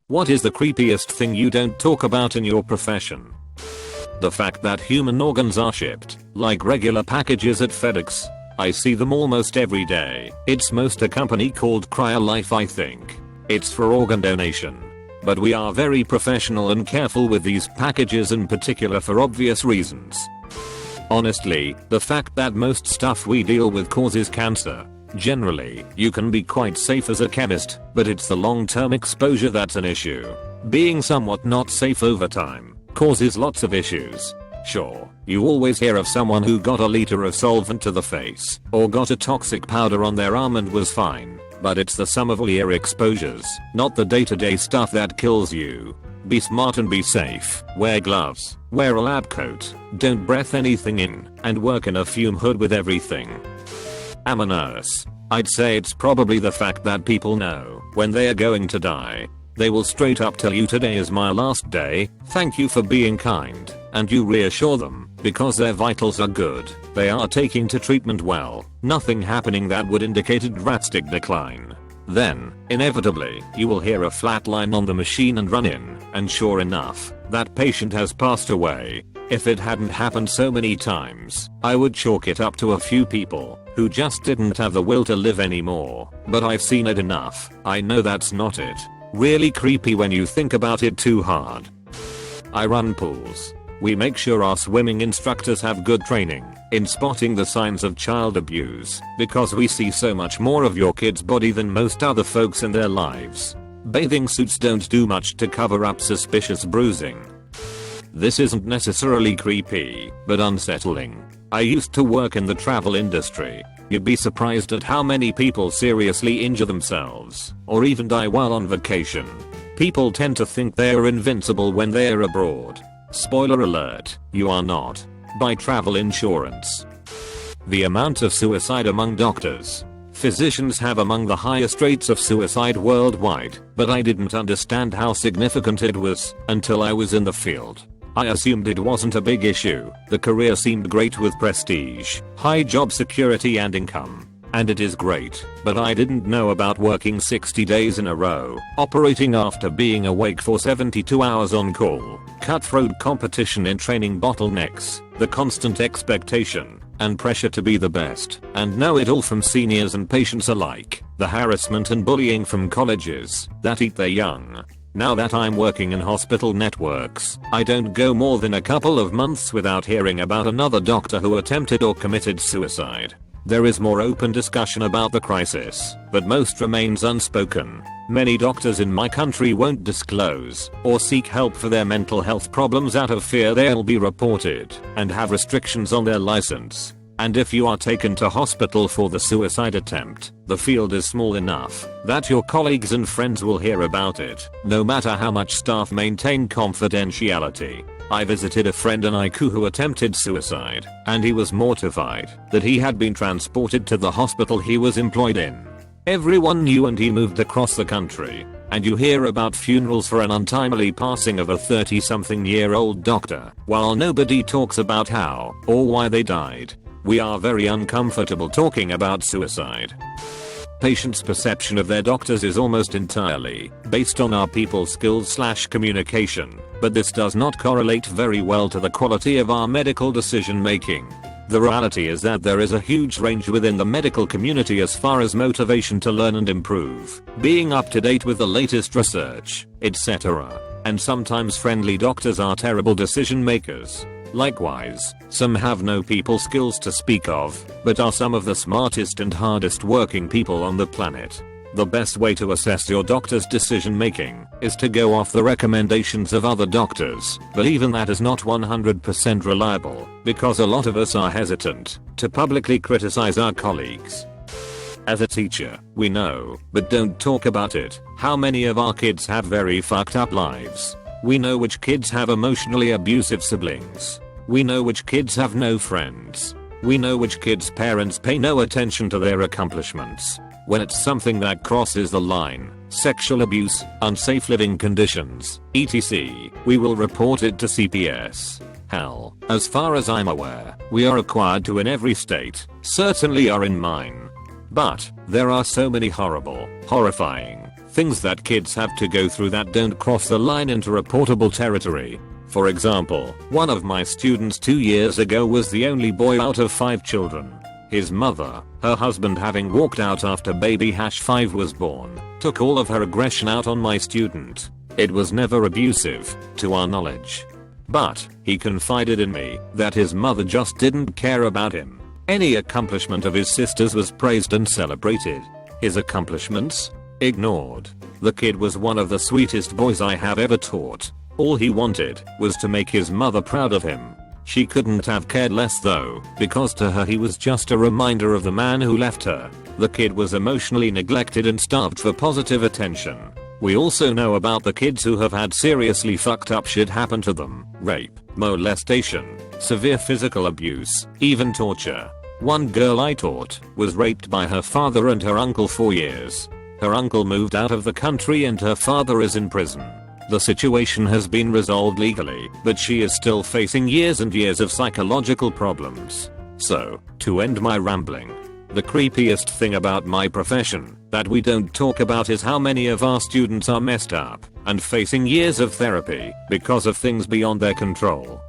What is the creepiest thing you don't talk about in your profession? The fact that human organs are shipped, like regular packages at FedEx. I see them almost every day. It's most a company called CryoLife, I think. It's for organ donation. But we are very professional and careful with these packages, in particular for obvious reasons. Honestly, the fact that most stuff we deal with causes cancer. Generally, you can be quite safe as a chemist, but it's the long-term exposure that's an issue. Being somewhat not safe over time causes lots of issues. Sure, you always hear of someone who got a liter of solvent to the face, or got a toxic powder on their arm and was fine, but it's the sum of all your exposures, not the day-to-day stuff that kills you. Be smart and be safe. Wear gloves, wear a lab coat, don't breath anything in, and work in a fume hood with everything. I'm a nurse. I'd say it's probably the fact that people know when they are going to die. They will straight up tell you today is my last day, thank you for being kind, and you reassure them, because their vitals are good, they are taking to treatment well, nothing happening that would indicate a drastic decline. Then, inevitably, you will hear a flat line on the machine and run in, and sure enough, that patient has passed away. If it hadn't happened so many times, I would chalk it up to a few people who just didn't have the will to live anymore. But I've seen it enough. I know that's not it. Really creepy when you think about it too hard. I run pools. We make sure our swimming instructors have good training in spotting the signs of child abuse, because we see so much more of your kid's body than most other folks in their lives. Bathing suits don't do much to cover up suspicious bruising. This isn't necessarily creepy, but unsettling. I used to work in the travel industry. You'd be surprised at how many people seriously injure themselves, or even die while on vacation. People tend to think they are invincible when they are abroad. Spoiler alert, you are not. Buy travel insurance. The amount of suicide among doctors. Physicians have among the highest rates of suicide worldwide, but I didn't understand how significant it was until I was in the field. I assumed it wasn't a big issue. The career seemed great with prestige, high job security and income. And it is great, but I didn't know about working 60 days in a row, operating after being awake for 72 hours on call, cutthroat competition in training bottlenecks, the constant expectation and pressure to be the best and know it all from seniors and patients alike, the harassment and bullying from colleges that eat their young. Now that I'm working in hospital networks, I don't go more than a couple of months without hearing about another doctor who attempted or committed suicide. There is more open discussion about the crisis, but most remains unspoken. Many doctors in my country won't disclose or seek help for their mental health problems out of fear they'll be reported and have restrictions on their license. And if you are taken to hospital for the suicide attempt, the field is small enough that your colleagues and friends will hear about it, no matter how much staff maintain confidentiality. I visited a friend in Aiku who attempted suicide, and he was mortified that he had been transported to the hospital he was employed in. Everyone knew and he moved across the country. And you hear about funerals for an untimely passing of a 30-something-year-old doctor, while nobody talks about how or why they died. We are very uncomfortable talking about suicide. Patients' perception of their doctors is almost entirely based on our people skills/communication, but this does not correlate very well to the quality of our medical decision making. The reality is that there is a huge range within the medical community as far as motivation to learn and improve, being up to date with the latest research, etc. And sometimes friendly doctors are terrible decision makers. Likewise, some have no people skills to speak of, but are some of the smartest and hardest working people on the planet. The best way to assess your doctor's decision making is to go off the recommendations of other doctors, but even that is not 100% reliable, because a lot of us are hesitant to publicly criticize our colleagues. As a teacher, we know, but don't talk about it, how many of our kids have very fucked up lives. We know which kids have emotionally abusive siblings. We know which kids have no friends. We know which kids' parents pay no attention to their accomplishments. When it's something that crosses the line, sexual abuse, unsafe living conditions, etc., we will report it to CPS. Hell, as far as I'm aware, we are required to in every state, certainly are in mine. But there are so many horrible, horrifying Things that kids have to go through that don't cross the line into reportable territory. For example, one of my students 2 years ago was the only boy out of 5 children. His mother, her husband having walked out after baby #5 was born, took all of her aggression out on my student. It was never abusive, to our knowledge. But, he confided in me that his mother just didn't care about him. Any accomplishment of his sister's was praised and celebrated. His accomplishments? Ignored. The kid was one of the sweetest boys I have ever taught. All he wanted was to make his mother proud of him. She couldn't have cared less though, because to her he was just a reminder of the man who left her. The kid was emotionally neglected and starved for positive attention. We also know about the kids who have had seriously fucked up shit happen to them. Rape, molestation, severe physical abuse, even torture. One girl I taught was raped by her father and her uncle for years. Her uncle moved out of the country and her father is in prison. The situation has been resolved legally, but she is still facing years and years of psychological problems. So, to end my rambling, the creepiest thing about my profession that we don't talk about is how many of our students are messed up and facing years of therapy because of things beyond their control.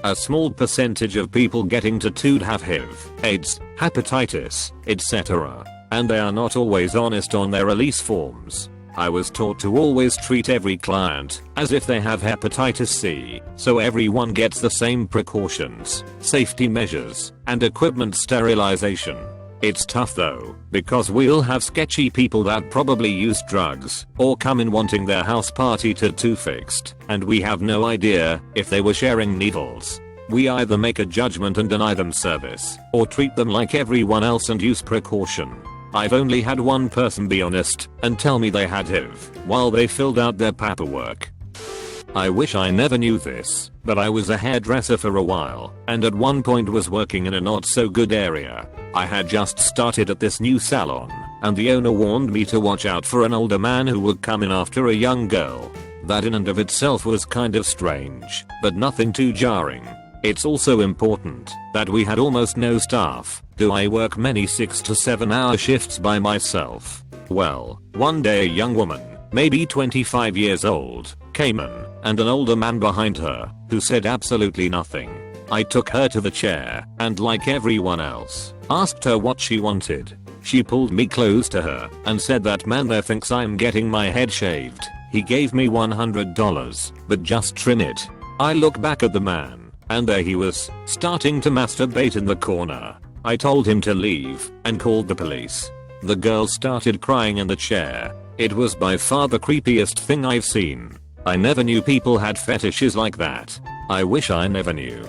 A small percentage of people getting tattooed have HIV, AIDS, hepatitis, etc. And they are not always honest on their release forms. I was taught to always treat every client as if they have hepatitis C, so everyone gets the same precautions, safety measures, and equipment sterilization. It's tough though, because we'll have sketchy people that probably use drugs or come in wanting their house party tattoo fixed, and we have no idea if they were sharing needles. We either make a judgment and deny them service, or treat them like everyone else and use precaution. I've only had one person be honest and tell me they had HIV while they filled out their paperwork. I wish I never knew this, but I was a hairdresser for a while and at one point was working in a not so good area. I had just started at this new salon and the owner warned me to watch out for an older man who would come in after a young girl. That in and of itself was kind of strange, but nothing too jarring. It's also important that we had almost no staff. Do I work many 6 to 7 hour shifts by myself? Well, one day a young woman, maybe 25 years old, came in, and an older man behind her, who said absolutely nothing. I took her to the chair, and like everyone else, asked her what she wanted. She pulled me close to her, and said that man there thinks I'm getting my head shaved. He gave me $100, but just trim it. I look back at the man, and there he was, starting to masturbate in the corner. I told him to leave, and called the police. The girl started crying in the chair. It was by far the creepiest thing I've seen. I never knew people had fetishes like that. I wish I never knew.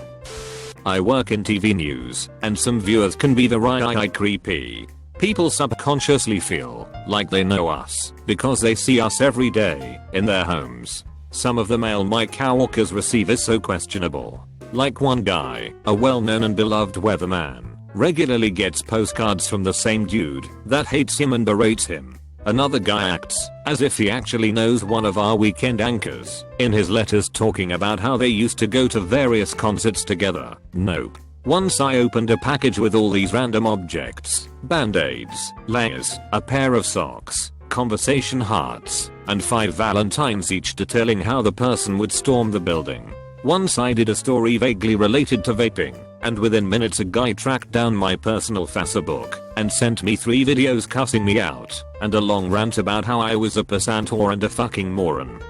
I work in TV news, and some viewers can be the right creepy. People subconsciously feel like they know us because they see us every day in their homes. Some of the mail my coworkers receive is so questionable. Like one guy, a well-known and beloved weatherman, regularly gets postcards from the same dude that hates him and berates him. Another guy acts as if he actually knows one of our weekend anchors in his letters talking about how they used to go to various concerts together. Nope. Once I opened a package with all these random objects, band-aids, layers, a pair of socks, conversation hearts, and 5 valentines each detailing how the person would storm the building. Once I did a story vaguely related to vaping, and within minutes a guy tracked down my personal Facebook and sent me 3 videos cussing me out and a long rant about how I was a pissant whore and a fucking moron.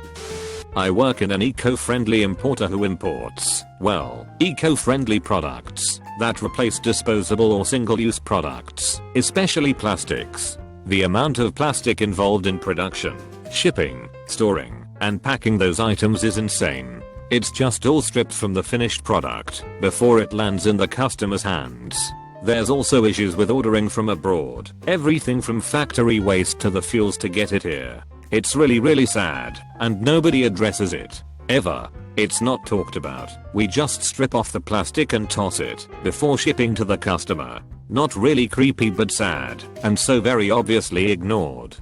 I work in an eco-friendly importer who imports, well, eco-friendly products that replace disposable or single-use products, especially plastics. The amount of plastic involved in production, shipping, storing, and packing those items is insane. It's just all stripped from the finished product before it lands in the customer's hands. There's also issues with ordering from abroad, everything from factory waste to the fuels to get it here. It's really sad, and nobody addresses it. Ever. It's not talked about. We just strip off the plastic and toss it before shipping to the customer. Not really creepy but sad, and so very obviously ignored.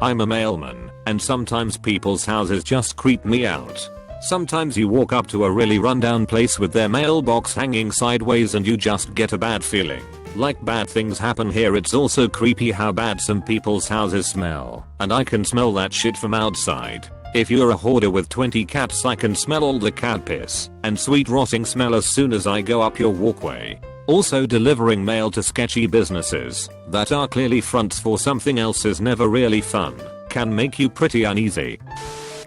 I'm a mailman, and sometimes people's houses just creep me out. Sometimes you walk up to a really rundown place with their mailbox hanging sideways and you just get a bad feeling. Like bad things happen here, it's also creepy how bad some people's houses smell, and I can smell that shit from outside. If you're a hoarder with 20 cats, I can smell all the cat piss and sweet rotting smell as soon as I go up your walkway. Also, delivering mail to sketchy businesses that are clearly fronts for something else is never really fun. Can make you pretty uneasy.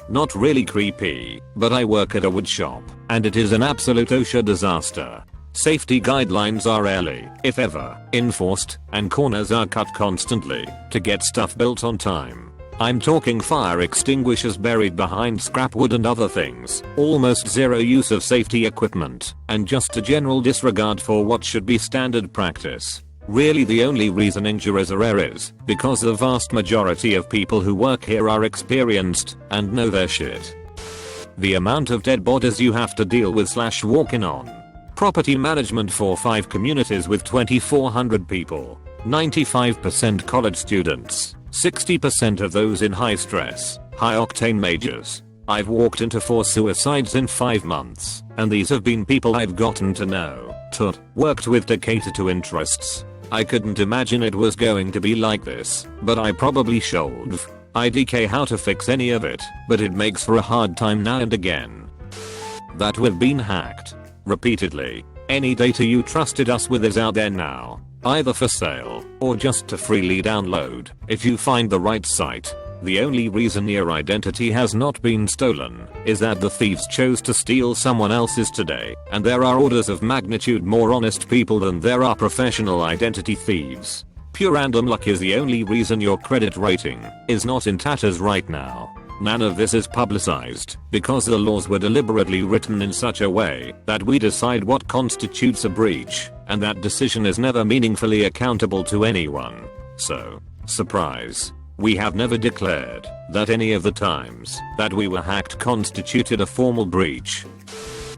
Not really creepy, but I work at a wood shop, and it is an absolute OSHA disaster. Safety guidelines are rarely, if ever, enforced, and corners are cut constantly to get stuff built on time. I'm talking fire extinguishers buried behind scrap wood and other things, almost zero use of safety equipment, and just a general disregard for what should be standard practice. Really, the only reason injuries are rare is because the vast majority of people who work here are experienced and know their shit. The amount of dead bodies you have to deal with / walk in on. Property management for 5 communities with 2,400 people. 95% college students. 60% of those in high stress, high octane majors. I've walked into 4 suicides in 5 months, and these have been people I've gotten to know, worked with to cater to interests. I couldn't imagine it was going to be like this, but I probably should. IDK how to fix any of it, but it makes for a hard time now and again. That we've been hacked. Repeatedly. Any data you trusted us with is out there now. Either for sale, or just to freely download, if you find the right site. The only reason your identity has not been stolen is that the thieves chose to steal someone else's today, and there are orders of magnitude more honest people than there are professional identity thieves. Pure random luck is the only reason your credit rating is not in tatters right now. None of this is publicized because the laws were deliberately written in such a way that we decide what constitutes a breach, and that decision is never meaningfully accountable to anyone. So, surprise. We have never declared that any of the times that we were hacked constituted a formal breach.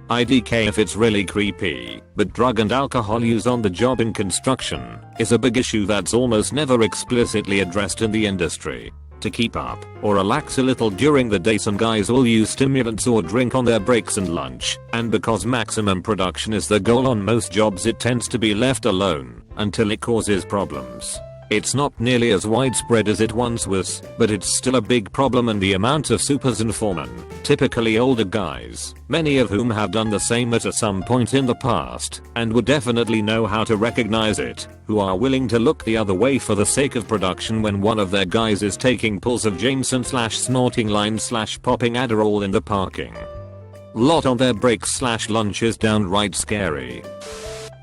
IDK if it's really creepy, but drug and alcohol use on the job in construction is a big issue that's almost never explicitly addressed in the industry. To keep up or relax a little during the day, some guys will use stimulants or drink on their breaks and lunch, and because maximum production is the goal on most jobs, it tends to be left alone until it causes problems. It's not nearly as widespread as it once was, but it's still a big problem, and the amount of supers and foremen, typically older guys, many of whom have done the same at some point in the past, and would definitely know how to recognize it, who are willing to look the other way for the sake of production when one of their guys is taking pulls of Jameson / snorting line / popping Adderall in the parking lot on their breaks / lunch is downright scary.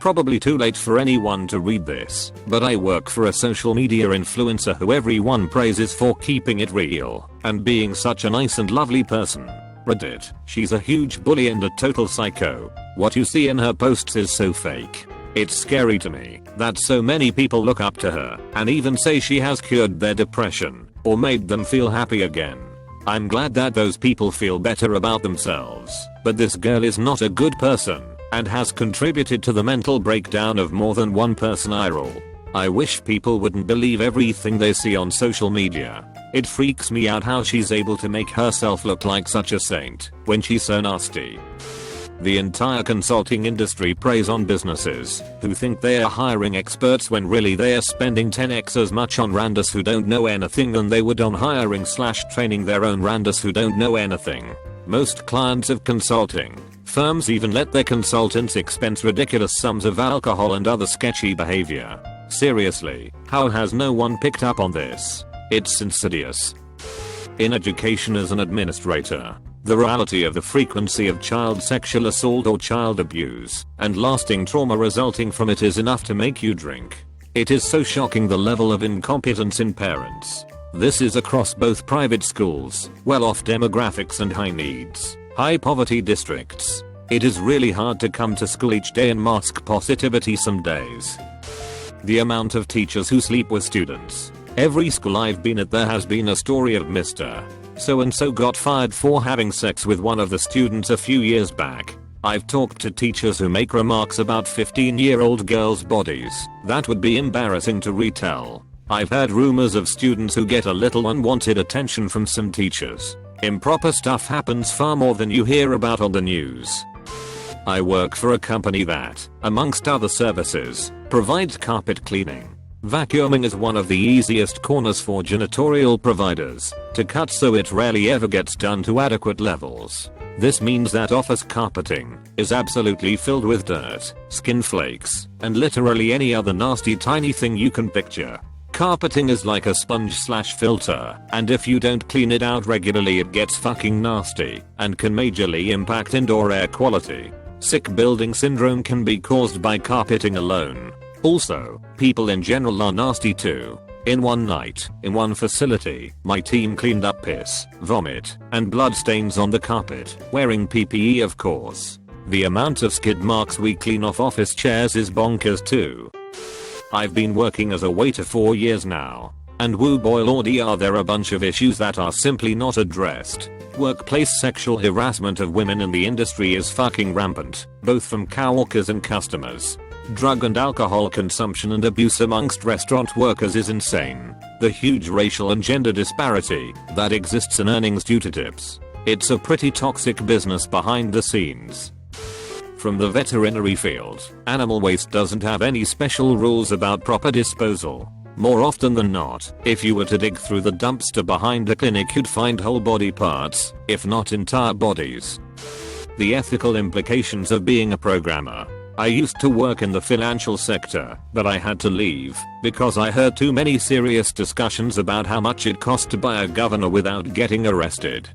Probably too late for anyone to read this, but I work for a social media influencer who everyone praises for keeping it real and being such a nice and lovely person. Reddit. She's a huge bully and a total psycho. What you see in her posts is so fake. It's scary to me that so many people look up to her and even say she has cured their depression or made them feel happy again. I'm glad that those people feel better about themselves, but this girl is not a good person and has contributed to the mental breakdown of more than one person. I roll. I wish people wouldn't believe everything they see on social media. It freaks me out how she's able to make herself look like such a saint when she's so nasty. The entire consulting industry preys on businesses who think they are hiring experts when really they are spending 10x as much on randos who don't know anything than they would on hiring / training their own randos who don't know anything. Most clients of consulting firms even let their consultants expense ridiculous sums of alcohol and other sketchy behavior. Seriously, how has no one picked up on this? It's insidious. In education as an administrator, the reality of the frequency of child sexual assault or child abuse and lasting trauma resulting from it is enough to make you drink. It is so shocking the level of incompetence in parents. This is across both private schools, well-off demographics and high needs, high poverty districts. It is really hard to come to school each day and mask positivity some days. The amount of teachers who sleep with students. Every school I've been at there has been a story of Mr. So-and-so got fired for having sex with one of the students a few years back. I've talked to teachers who make remarks about 15-year-old girls' bodies that would be embarrassing to retell. I've heard rumors of students who get a little unwanted attention from some teachers. Improper stuff happens far more than you hear about on the news. I work for a company that, amongst other services, Provides carpet cleaning. Vacuuming is one of the easiest corners for janitorial providers to cut, so it rarely ever gets done to adequate levels. This means that office carpeting is absolutely filled with dirt, skin flakes, and literally any other nasty tiny thing you can picture. Carpeting is like a sponge/filter, and if you don't clean it out regularly it gets fucking nasty and can majorly impact indoor air quality. Sick building syndrome can be caused by carpeting alone. Also, people in general are nasty too. In one night, in one facility, my team cleaned up piss, vomit, and blood stains on the carpet, wearing PPE of course. The amount of skid marks we clean off office chairs is bonkers too. I've been working as a waiter for years now, and woo boy lordy are there a bunch of issues that are simply not addressed. Workplace sexual harassment of women in the industry is fucking rampant, both from coworkers and customers. Drug and alcohol consumption and abuse amongst restaurant workers is insane. The huge racial and gender disparity that exists in earnings due to tips. It's a pretty toxic business behind the scenes. From the veterinary field, animal waste doesn't have any special rules about proper disposal. More often than not, if you were to dig through the dumpster behind a clinic you'd find whole body parts, if not entire bodies. The ethical implications of being a programmer. I used to work in the financial sector, but I had to leave because I heard too many serious discussions about how much it cost to buy a governor without getting arrested.